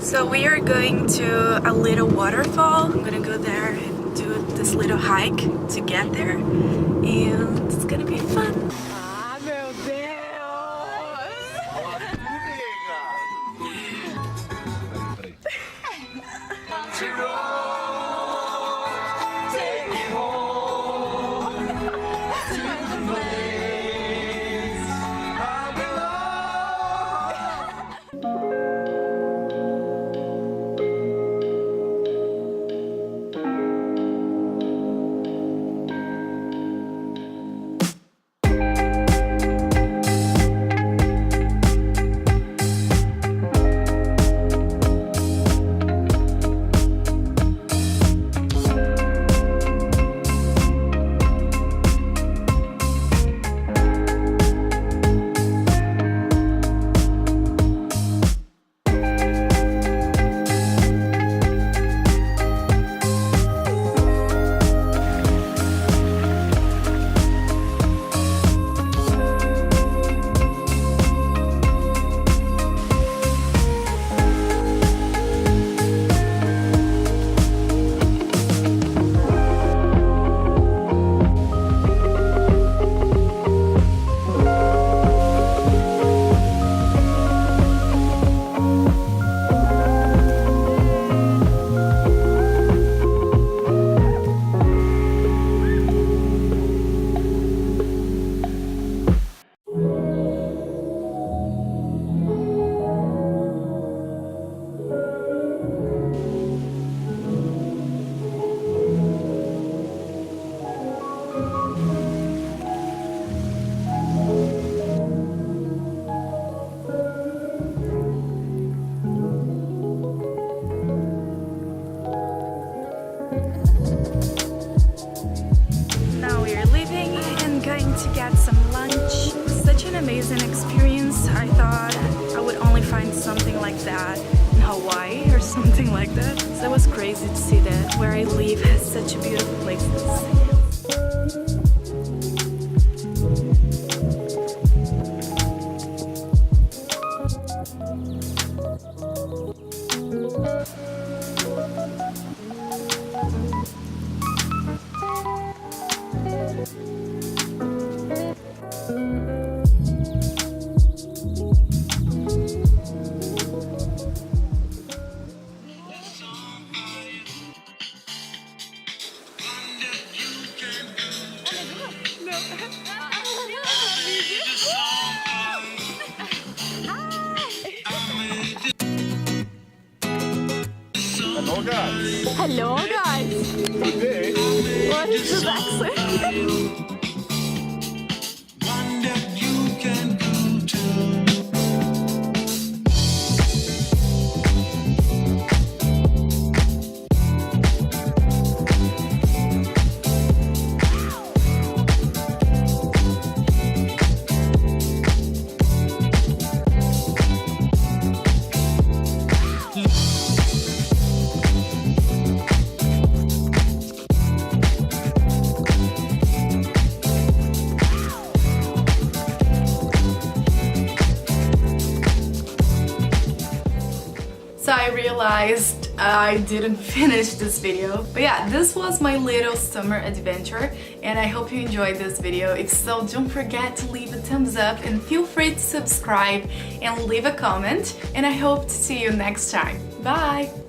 So we are going to a little waterfall. I'm gonna go there and do this little hike to get there, and it's gonna be fun. Ah, meu Now we are leaving and going to get some lunch. Such an amazing experience. I thought I would only find something like that in Hawaii or something like that. So it was crazy to see that where I live has such beautiful places. Hello guys! Hello guys! Today, What is this accent? So I realized I didn't finish this video. But yeah, this was my little summer adventure and I hope you enjoyed this video. If so, don't forget to leave a thumbs up and feel free to subscribe and leave a comment. And I hope to see you next time. Bye!